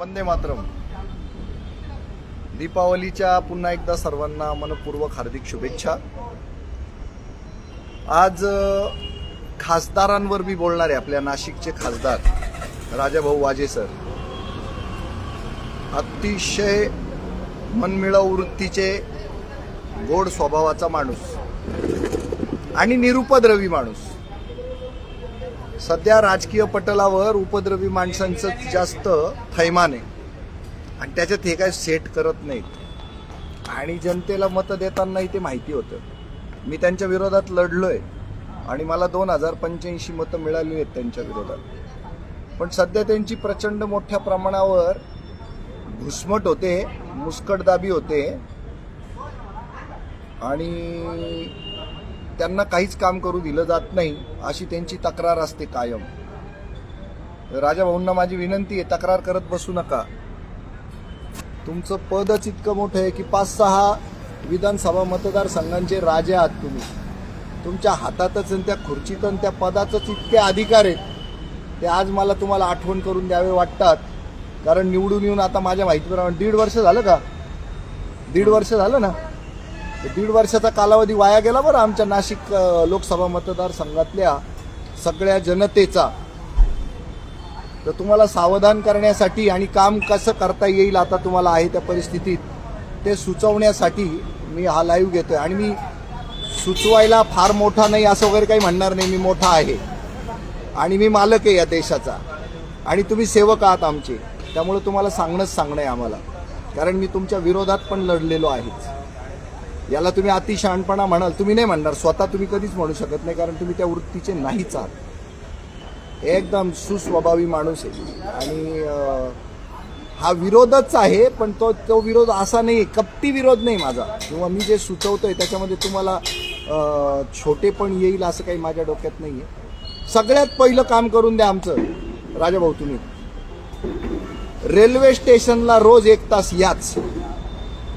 वंदे मातरम. दीपावलीच्या पुन्हा एकदा सर्वांना मनपूर्वक हार्दिक शुभेच्छा. आज खासदारांवर मी बोलणार आहे. आपल्या नाशिकचे खासदार राजाभाऊ वाजे सर अतिशय मनमिळाऊ वृत्तीचे, गोड स्वभावाचा माणूस आणि निरुपद्रवी माणूस. सध्या राजकीय पटलावर उपद्रवी माणसांचं जास्त थैमान आहे आणि त्याच्यात हे काय सेट करत नाहीत आणि जनतेला मतं देतानाही ते माहिती होतं. मी त्यांच्या विरोधात लढलोय आणि मला 2085 मतं मिळाली आहेत त्यांच्या विरोधात. पण सध्या त्यांची प्रचंड मोठ्या प्रमाणावर घुसमट होते, मुस्कटदाबी होते आणि त्यांना काहीच काम करू दिलं जात नाही अशी त्यांची तक्रार असते कायम. राजाभाऊंना माझी विनंती आहे, तक्रार करत बसू नका. तुमचं पदच इतकं मोठं आहे की 5-6 विधानसभा मतदारसंघांचे राजे आहात तुम्ही. तुमच्या हातातच आणि त्या खुर्चीत आणि त्या पदाचंच इतके अधिकार आहेत ते आज मला तुम्हाला आठवण करून द्यावे वाटतात. कारण निवडून येऊन आता माझ्या माहितीप्रमाणे 1.5 वर्ष झालं का? 1.5 वर्ष झालं ना. 1.5 वर्षाचा कालावधी वाया गेला बरं आमच्या नाशिक लोकसभा मतदारसंघातल्या सगळ्या जनतेचा. तर तुम्हाला सावधान करण्यासाठी आणि काम कसं करता येईल आता तुम्हाला आहे त्या परिस्थितीत ते सुचवण्यासाठी मी हा लाईव्ह घेतोय. आणि मी सुचवायला फार मोठा नाही असं वगैरे काही म्हणणार नाही. मी मोठा आहे आणि मी मालक आहे या देशाचा आणि तुम्ही सेवक आहात आमचे. त्यामुळे तुम्हाला सांगणं आहे आम्हाला. कारण मी तुमच्या विरोधात पण लढलेलो आहेच. याला तुम्ही अतिशहाणपणा म्हणाल, तुम्ही नाही म्हणणार, स्वतः तुम्ही कधीच म्हणू शकत नाही कारण तुम्ही त्या वृत्तीचे नाहीच आहात. एकदम सुस्वभावी माणूस आहे आणि हा विरोधच आहे. पण तो विरोध असा नाही, कपटी विरोध नाही माझा. किंवा मी जे सुचवतोय त्याच्यामध्ये तुम्हाला छोटेपण येईल असं काही माझ्या डोक्यात नाही आहे. सगळ्यात पहिलं काम करून द्या आमचं राजाभाऊ. तुम्ही रेल्वे स्टेशनला रोज 1 तास याच.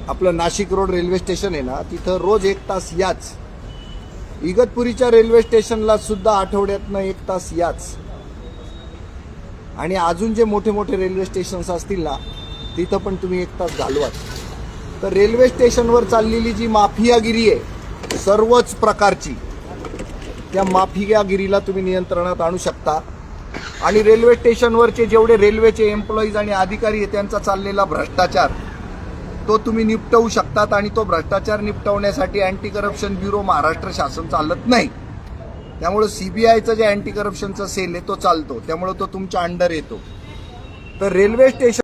आपलं नाशिक रोड रेल्वे स्टेशन आहे ना, तिथं रोज 1 तास याच. इगतपुरीच्या रेल्वे स्टेशनला सुद्धा आठवड्यातनं 1 तास याच. आणि अजून जे मोठे मोठे रेल्वे स्टेशन्स असतील ना तिथं पण तुम्ही 1 तास घालवाच. तर रेल्वे स्टेशनवर चाललेली जी माफियागिरी आहे सर्वच प्रकारची, त्या माफियागिरीला तुम्ही नियंत्रणात आणू शकता. आणि रेल्वे स्टेशनवरचे जेवढे रेल्वेचे एम्प्लॉईज आणि अधिकारी आहेत त्यांचा चाललेला भ्रष्टाचार तो तुम्ही निपटवू शकतात. आणि तो भ्रष्टाचार निपटवण्यासाठी अँटी करप्शन ब्युरो महाराष्ट्र शासन चालत नाही. त्यामुळे CBIचं जे अँटी करप्शनचा सेल आहे तो चालतो. त्यामुळे तो तुमच्या अंडर येतो. तर रेल्वे स्टेशन